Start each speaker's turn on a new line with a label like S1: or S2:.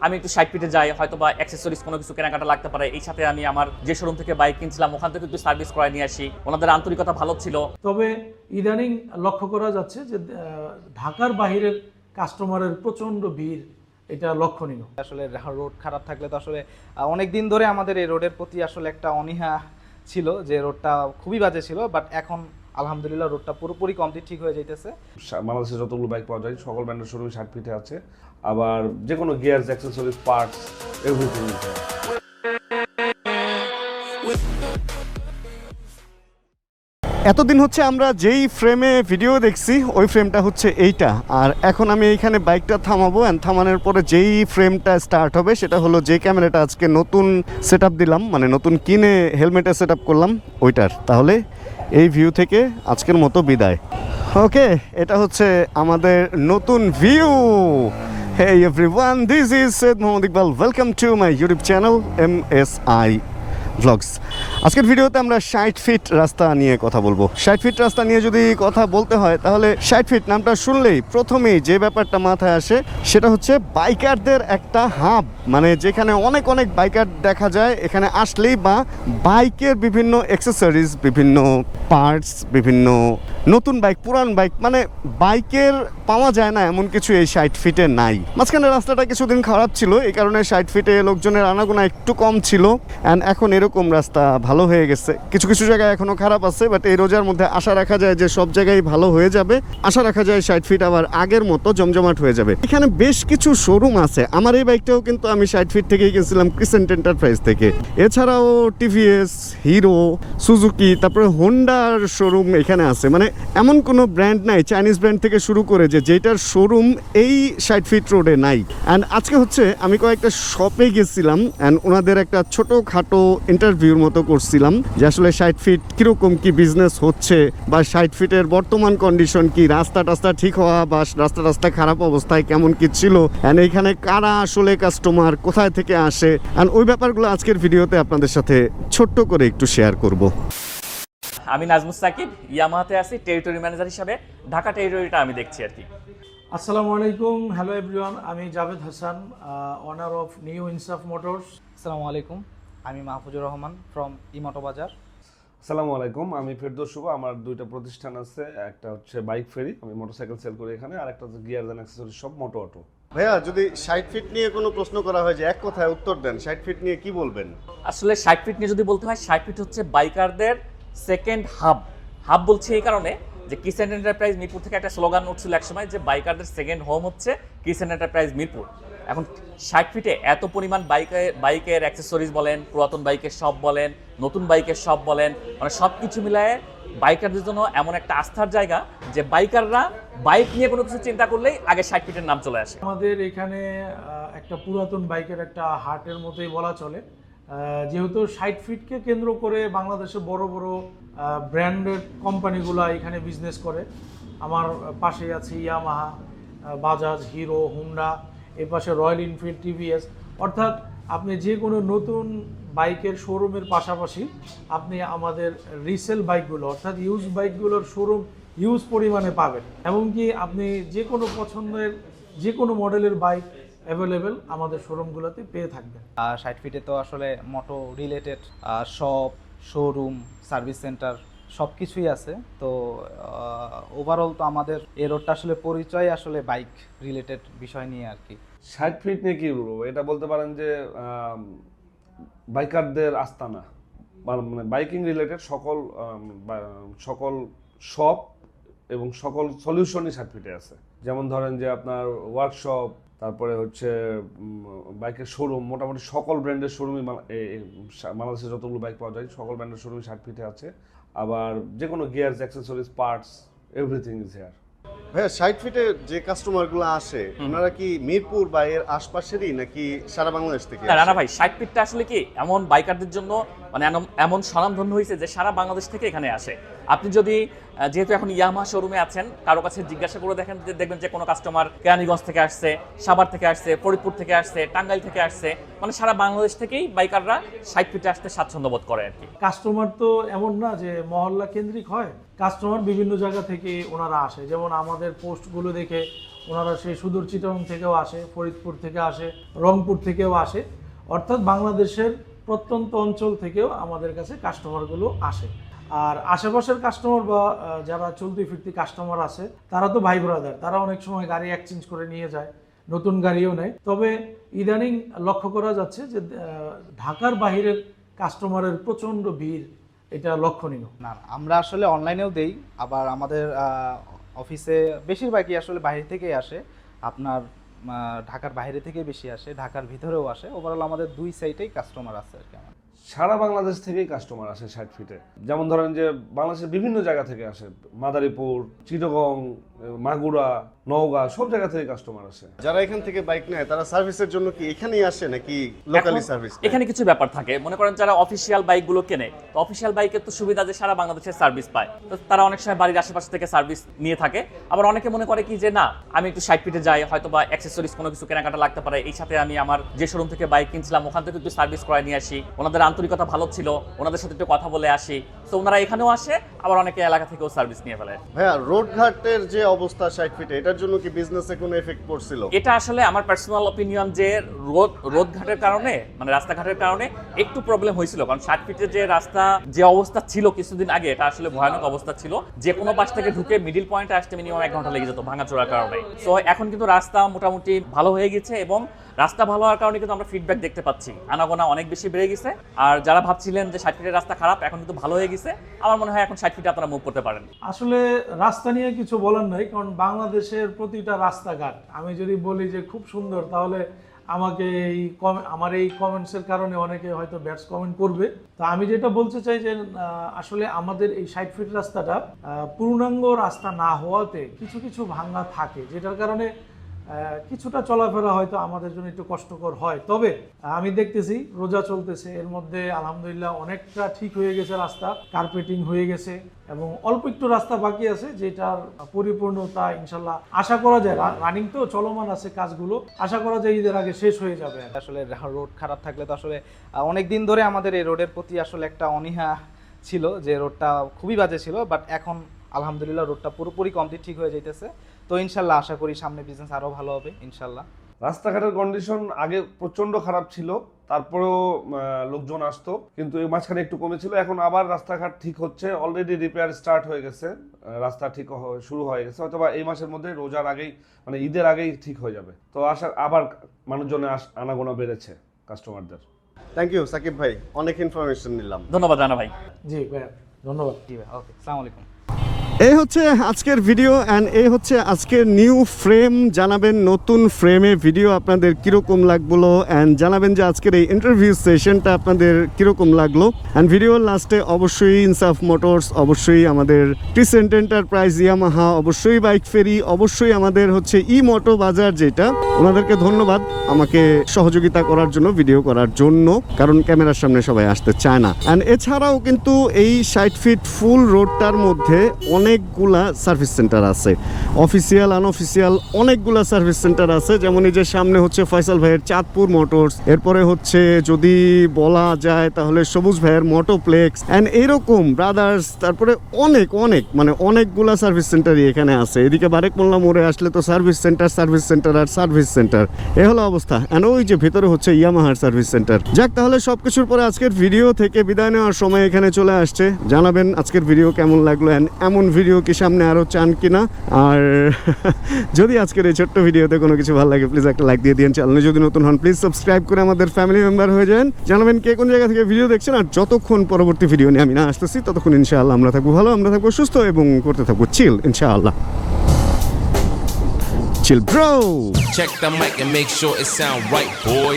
S1: আমি একটু 60 ফিটে যাই, হয়তো বা অ্যাক্সেসরিজ কোনো কিছু কেনাকাটা লাগতে পারে, এই সাথে আমি আমার যে শোরুম থেকে বাইক কিনছিলাম ওখান থেকে একটু সার্ভিস করায় নিয়ে আসি। ওনাদের আন্তরিকতা ভালো ছিল।
S2: তবে ইদানিং লক্ষ্য করা যাচ্ছে যে ঢাকার বাহিরের কাস্টমারের প্রচণ্ড ভিড়, এটা লক্ষণীয়।
S3: আসলে রোড খারাপ থাকলে তো আসলে অনেক দিন ধরে আমাদের এই রোডের প্রতি আসলে একটা অনীহা ছিল যে রোডটা খুবই বাজে ছিল, বাট এখন আলহামদুলিল্লাহ রোডটা পুরোপুরি কমপ্লিট ঠিক হয়ে যাইতেছে।
S4: বাংলাদেশে যতগুলো বাইক পাওয়া যায় সকল ব্র্যান্ডের শোরুমে 60 ফিটে আছে, আবার যে কোনো গিয়ার্স, অ্যাক্সেসরিজ, পার্টস এভরিথিং।
S5: এতদিন হচ্ছে আমরা যেই ফ্রেমে ভিডিও দেখছি ওই ফ্রেমটা হচ্ছে এইটা, আর এখন আমি এইখানে বাইকটা থামাবো, অ্যান্ড থামানোর পরে যেই ফ্রেমটা স্টার্ট হবে সেটা হলো যে ক্যামেরাটা আজকে নতুন সেট দিলাম, মানে নতুন কিনে হেলমেটে সেট করলাম ওইটার। তাহলে এই ভিউ থেকে আজকের মতো বিদায়। ওকে, এটা হচ্ছে আমাদের নতুন view. Hey everyone, this is Said Mohammad Iqbal. Welcome to my YouTube channel MSI Vlogs. আজকের ভিডিওতে আমরা 60 ফিট রাস্তা নিয়ে কথা বলবো। 60 ফিট রাস্তা নিয়ে যদি কথা বলতে হয় তাহলে 60 ফিট নামটা শুনলেই প্রথমেই যে ব্যাপারটা মাথায় আসে সেটা হচ্ছে বাইকারদের একটা হাব, মানে যেখানে অনেক অনেক বাইকার দেখা যায়। এখানে আসলেই বা বাইকের বিভিন্ন অ্যাক্সেসরিজ, বিভিন্ন পার্টস, বিভিন্ন নতুন বাইক, পুরান বাইক, মানে বাইকের পাওয়া যায় না এমন কিছু এই 60 ফিটে নাই। মাঝখানে রাস্তাটা কিছুদিন খারাপ ছিল, এই কারণে 60 ফিটে লোকজনের আনাগোনা একটু কম ছিল, অ্যান্ড এখন এরকম রাস্তা ভালো হয়ে গেছে। কিছু কিছু জায়গায় এখনো খারাপ আছে, বাট এই রোজার মধ্যে আশা রাখা যায় যে সব জায়গায় ভালো হয়ে যাবে। আশা রাখা যায় 60 ফিট আবার আগের মতো জমজমাট হয়ে যাবে। এখানে বেশ কিছু শোরুম আছে। আমার এই বাইকটাও কিন্তু আমি 60 ফিট থেকেই কিনছিলাম, ক্রিসেন্ট এন্টারপ্রাইজ থেকে। এছাড়াও টিভিএস, হিরো, সুজুকি, তারপরে হোন্ডার শোরুম এখানে আছে। মানে এমন কোনো ব্র্যান্ড নাই চাইনিজ ব্র্যান্ড থেকে শুরু করে যেটার শোরুম এই 60 ফিট রোডে নাই। অ্যান্ড আজকে হচ্ছে আমি কয়েকটা শপে গেছিলাম, অ্যান্ড ওনাদের একটা ছোটোখাটো ইন্টারভিউর মতো করছিলাম যে আসলে 60 ফিট কীরকম কি বিজনেস হচ্ছে, বা 60 ফিটের বর্তমান কন্ডিশন কি, রাস্তা টাস্তা ঠিক হওয়া বা রাস্তা খারাপ অবস্থায় কেমন কি ছিল, অ্যান্ড এইখানে কারা আসলে কাস্টমার, কোথায় থেকে আসে, অ্যান্ড ওই ব্যাপারগুলো আজকের ভিডিওতে আপনাদের সাথে ছোট্ট করে একটু শেয়ার করব।
S1: আমি নাজমুস সাকিব, ইয়ামাহাতে আছি টেরিটরি ম্যানেজার হিসাবে। ঢাকা টেরিটরিটা আমি দেখছি আর কি।
S2: আসসালামু আলাইকুম, হ্যালো এভরিওয়ান, আমি জাভেদ হাসান, ওনার অফ নিউ ইনসাফ মোটরস।
S3: আসসালামু আলাইকুম, আমি মাহফুজুর রহমান ফ্রম ইমটো বাজার।
S4: আসসালামু আলাইকুম, আমি ফেরদৌস শুভ। আমার দুইটা প্রতিষ্ঠান আছে, একটা হচ্ছে বাইক ফেরি, আমি মোটরসাইকেল সেল করি এখানে, আর একটা হচ্ছে গিয়ার অ্যান্ড অ্যাক্সেসরিজ সব মোটো অটো।
S5: ভাইয়া, যদি 60 ফিট নিয়ে কোনো প্রশ্ন করা হয় যে এক কথায় উত্তর দেন, 60 ফিট নিয়ে কি বলবেন?
S1: আসলে 60 ফিট নিয়ে যদি বলতে হয়, 60 ফিট হচ্ছে বাইকারদের সেকেন্ড হাব। হাব বলছি এই কারণে যে ক্রিসেন্ট এন্টারপ্রাইজ মিরপুর থেকে একটা স্লোগান উঠছিল একসময় যে বাইকারদের সেকেন্ড হোম হচ্ছে ক্রিসেন্ট এন্টারপ্রাইজ মিরপুর। এখন 60 ফিটে এত পরিমাণ বাইকের অ্যাক্সেসরিজ বলেন, পুরাতন বাইকের শপ বলেন, নতুন বাইকের শপ বলেন, মানে সব কিছু মিলায়ে বাইকারদের জন্য এমন একটা আস্থার জায়গা যে বাইকাররা বাইক নিয়ে কোনো কিছু চিন্তা করলেই আগে 60 ফিটের নাম চলে আসে।
S2: আমাদের এখানে একটা পুরাতন বাইকের একটা হাটের মতোই বলা চলে, যেহেতু 60 ফিটকে কেন্দ্র করে বাংলাদেশে বড় বড় ব্র্যান্ডেড কোম্পানিগুলো এখানে বিজনেস করে। আমার পাশে আছে ইয়ামাহা, বাজাজ, হিরো, হোন্ডা, এর পাশে রয়্যাল এনফিল্ড, টিভিএস। অর্থাৎ আপনি যে কোনো নতুন বাইকের শোরুমের পাশাপাশি আপনি আমাদের রিসেল বাইকগুলো অর্থাৎ ইউজ বাইকগুলোর শোরুম ইউজ পরিমাণে পাবেন। এমনকি আপনি যে কোনো পছন্দের যে কোনো মডেলের বাইক অ্যাভেলেবেল আমাদের শোরুমগুলোতে পেয়ে থাকবেন।
S3: 60 ফিটে তো আসলে moto related shop, showroom, service centre সব কিছুই আছে। তো ওভারঅল তো আমাদের এই রোডটা আসলে পরিচয় আসলে বাইক রিলেটেড বিষয় নিয়ে আর কি।
S4: 60 ফিট নিয়ে কি বলবো, এটা বলতে পারেন যে বাইকারদের আস্তানা, মানে বাইকিং রিলেটেড সকল শপ এবং সকল সলিউশনই 60 ফিটে আছে। যেমন ধরেন যে আপনার ওয়ার্কশপ, তারপরে হচ্ছে বাইকের শোরুম, মোটামুটি সকল ব্র্যান্ডের শোরুমই বাংলাদেশে যতগুলো বাইক পাওয়া যায় সকল ব্র্যান্ডের শোরুমই 60 ফিটে আছে, আবার যে কোনো gears, accessories, parts everything is here.
S5: ভাইয়া, 60 ফিটে যে কাস্টমারগুলো আসে ওনারা কি মিরপুর বা এর আশপাশেরই নাকি সারা বাংলাদেশ থেকে?
S1: না ভাই, 60 ফিটটা আসলে কি এমন বাইকারদের জন্য মানে এমন স্বনামধন্য হয়েছে যে সারা বাংলাদেশ থেকে এখানে আসে। আপনি যদি যেহেতু এখন ইয়ামাহা শোরুমে আছেন, কারো কাছে জিজ্ঞাসা করে দেখবেন যে কোনো কাস্টমার কেরানীগঞ্জ থেকে আসছে, সাভার থেকে আসছে, ফরিদপুর থেকে আসছে, টাঙ্গাইল থেকে আসছে, মানে সারা বাংলাদেশ থেকেই বাইকাররা 60 ফিটে আসতে স্বাচ্ছন্দ্য বোধ করে আর কি।
S2: কাস্টমার তো এমন না যে মহল্লা কেন্দ্রিক হয়, কাস্টমার বিভিন্ন জায়গা থেকে ওনারা আসে। যেমন আমাদের পোস্টগুলো দেখে ওনারা সেই সুদূর চিটাগং থেকেও আসে, ফরিদপুর থেকে আসে, রংপুর থেকেও আসে, অর্থাৎ বাংলাদেশের প্রত্যন্ত অঞ্চল থেকেও আমাদের কাছে কাস্টমারগুলো আসে। আর আশেপাশের কাস্টমার বা যারা চলতি ফিরতি কাস্টমার আছে তারা তো ভাই ব্রাদার, তারা অনেক সময় গাড়ি এক্সচেঞ্জ করে নিয়ে যায়, নতুন গাড়িও নেয়। তবে ইদানিং লক্ষ্য করা যাচ্ছে যে ঢাকার বাহিরের কাস্টমারের প্রচণ্ড ভিড়, এটা লক্ষণীয়।
S3: না না, আমরা আসলে অনলাইনেও দেই, আবার আমাদের অফিসে বেশিরভাগই আসলে বাইরে থেকেই আসে। আপনার ঢাকার বাইরে থেকে বেশি আসে, ঢাকার ভিতরেও আসে। ওভারঅল আমাদের দুই সাইডেই কাস্টমার আছে আর কি। আমার
S4: সারা বাংলাদেশ থেকেই কাস্টমার আসে 60 ফিটে। যেমন ধরেন যে বাংলাদেশের বিভিন্ন জায়গা থেকে আসে, মাদারীপুর, চিটাগং, মাগুরা, নওগাঁ, সব জায়গা থেকে কাস্টমার আসে।
S5: যারা এখান থেকে বাইক নেয় তারা সার্ভিসের জন্য কি এখানেই আসে নাকি লোকালি
S1: এখন
S5: সার্ভিস?
S1: এখানে কিছু ব্যাপার থাকে, মনে করেন যারা অফিসিয়াল বাইকগুলো কেনে, তো অফিসিয়াল বাইকের তো সুবিধা যে সারা বাংলাদেশের সার্ভিস পায়, তো তারা অনেক সময় বাড়ির আশেপাশে থেকে সার্ভিস নিয়ে থাকে। আবার অনেকে মনে করে কি যে না, আমি একটু 60 ফিটে যাই, হয়তো বা অ্যাক্সেসরিজ কোনো কিছু কেনাকাটা লাগতে পারে, এই সাথে আমি আমার যে শোরুম থেকে বাইক কিনছিলাম ওখান থেকে একটু সার্ভিস করায় নিয়ে আসি, ওনাদের আন্তরিকতা ভালো ছিল, ওনাদের সাথে একটু কথা বলে আসি। তো ওনারা এখানেও আসে, আবার অনেকে এলাকা থেকেও সার্ভিস নিয়ে ফেলে।
S5: ভাইয়া, রোডঘাটের যে অবস্থা 60 ফিটে, এটার জন্য কি বিজনেসে কোনো এফেক্ট পড়ছিল?
S1: এটা আসলে আমার পার্সোনাল অপিনিয়ন যে রোডঘাটের কারণে, মানে রাস্তাঘাটের কারণে একটু প্রবলেম হয়েছিল। কারণ 60 ফিটের যে রাস্তা যে অবস্থা ছিল কিছুদিন আগে, এটা আসলে ভয়ানক অবস্থা ছিল। যে কোনো পাশ থেকে ঢুকে মিডিল পয়েন্টে আসতে মিনিমাম 1 ঘন্টা লেগে যেত ভাঙাচোরার কারণে। সো এখন কিন্তু রাস্তা মোটামুটি ভালো হয়ে গেছে, এবং রাস্তা ভালো হওয়ার কারণে কিন্তু আমরা ফিডব্যাক দেখতে পাচ্ছি, আনাগোনা অনেক বেশি বেড়ে গেছে। আর যারা ভাবছিলেন যে 60 ফিটের রাস্তা খারাপ, এখন কিন্তু ভালো হয়ে গেছে। আমার মনে হয় এখন 60 ফিটে আপনারা মুভ করতে পারেন।
S2: আসলে রাস্তা নিয়ে কিছু বলার নাই, কারণ বাংলাদেশের প্রতিটা রাস্তাঘাট আমি যদি বলি যে খুব সুন্দর, তাহলে আমাকে আমার এই কমেন্টসের কারণে অনেকে হয়তো ব্যাডস কমেন্ট করবে। তো আমি যেটা বলতে চাই যে আসলে আমাদের এই 60 ফিট রাস্তাটা পূর্ণাঙ্গ রাস্তা না হওয়াতে কিছু কিছু ভাঙা থাকে, যেটার কারণে কিছুটা চলাফেরা হয়তো আমাদের জন্য একটু কষ্টকর হয়। তবে আমি দেখতেছি রোজা চলতেছে, এর মধ্যে আলহামদুলিল্লাহ অনেকটা ঠিক হয়ে গেছে রাস্তা, কার্পেটিং হয়ে গেছে, এবং অল্প একটু রাস্তা বাকি আছে, যেটার পরিপূর্ণতা ইনশাল্লাহ আশা করা যায়, রানিং তো চলমান আছে কাজগুলো, আশা করা যায় ঈদের আগে শেষ হয়ে যাবে।
S3: আসলে রোড খারাপ থাকলে তো আসলে অনেক দিন ধরে আমাদের এই রোডের প্রতি আসলে একটা অনীহা ছিল যে রোডটা খুবই বাজে ছিল, বাট এখন আলহামদুলিল্লাহ রোডটা পুরোপুরি কমপ্লিট ঠিক হয়ে যাইতেছে। তো ইনশাল্লাহ আশা করি সামনে বিজনেস আরো ভালো হবে ইনশাল্লাহ।
S4: রাস্তাঘাটের কন্ডিশন আগে প্রচন্ড খারাপ ছিল, তারপরেও লোকজন আসতো, কিন্তু এই মাঝখানে একটু কমেছিল। এখন আবার রাস্তাঘাট ঠিক হচ্ছে, অলরেডি রিপেয়ার স্টার্ট হয়ে গেছে, রাস্তা ঠিক শুরু হয়ে গেছে। হয়তো বা এই মাসের মধ্যে রোজার আগেই, মানে ঈদের আগেই ঠিক হয়ে যাবে। তো আশা আবার মানুষজনের আনাগোনা বেড়েছে কাস্টমারদের।
S5: থ্যাংক ইউ সাকিব ভাই, অনেক ইনফরমেশন নিলাম।
S1: ধন্যবাদ রানা ভাই।
S2: জি ভাইয়া, ধন্যবাদ।
S3: জি ভাই, ওকে, আসসালামু আলাইকুম।
S5: এই হচ্ছে আজকের ভিডিও অ্যান্ড এই হচ্ছে আজকের নিউ ফ্রেম। জানাবেন নতুন ফ্রেমে ভিডিও আপনাদের কীরকম লাগলো, অ্যান্ড জানাবেন যে আজকের এই ইন্টারভিউ সেশনটা আপনাদের কীরকম লাগলো। অ্যান্ড ভিডিওর লাস্টে অবশ্যই ইনসাফ মোটরস, অবশ্যই আমাদের ক্রিসেন্ট এন্টারপ্রাইজ, ইয়ামাহা, অবশ্যই বাইক ফেরি, অবশ্যই আমাদের হচ্ছে মোটো বাজার, যেটা ওনাদেরকে ধন্যবাদ আমাকে সহযোগিতা করার জন্য, ভিডিও করার জন্য, কারণ ক্যামেরার সামনে সবাই আসতে চায় না। অ্যান্ড এছাড়াও কিন্তু এই 60 ফিট ফুল রোডটার মধ্যে অনেকগুলা সার্ভিস সেন্টার আছে, অফিসিয়াল আনঅফিসিয়াল অনেকগুলা সার্ভিস সেন্টার আছে। যেমন এই যে সামনে হচ্ছে ফয়সাল ভাইয়ের চাঁদপুর মোটরস, এরপরে হচ্ছে যদি বলা যায় তাহলে সবুজ ভাইয়ের মোটোপ্লেক্স, অ্যান্ড এরকম ব্রাদার্স, তারপরে অনেক মানে অনেকগুলা সার্ভিস সেন্টারই এখানে আছে। এদিকে বারেক মোল্লা মোড়ে আসলে তো সার্ভিস সেন্টার আর সার্ভিস সেন্টার, এ হলো অবস্থা। অ্যান্ড ওই যে ভেতরে হচ্ছে ইয়ামাহার সার্ভিস সেন্টার। যাক, তাহলে সবকিছুর পরে আজকের ভিডিও থেকে বিদায় নেওয়ার সময় এখানে চলে আসছে। জানাবেন আজকের ভিডিও কেমন লাগলো, অ্যান্ড এমন ভিডিও কি সামনে আরও চান কিনা। আর যদি আজকের এই ছোট্ট ভিডিওতে কোনো কিছু ভালো লাগে, প্লিজ একটা লাইক দিয়ে দিন। চ্যানেলে যদি নতুন হন প্লিজ সাবস্ক্রাইব করে আমাদের ফ্যামিলি মেম্বার হয়ে যান। জানাবেন কে কোন জায়গা থেকে ভিডিও দেখছেন, আর যতক্ষণ পরবর্তী ভিডিও নিয়ে আমি না আসতেছি ততক্ষণ ইনশাআল্লাহ আমরা থাকবো ভালো, আমরা থাকবো সুস্থ, এবং করতে থাকবো চিল ইনশাআল্লাহ। Chill, bro.
S6: Check the mic and make sure it sound right, boys.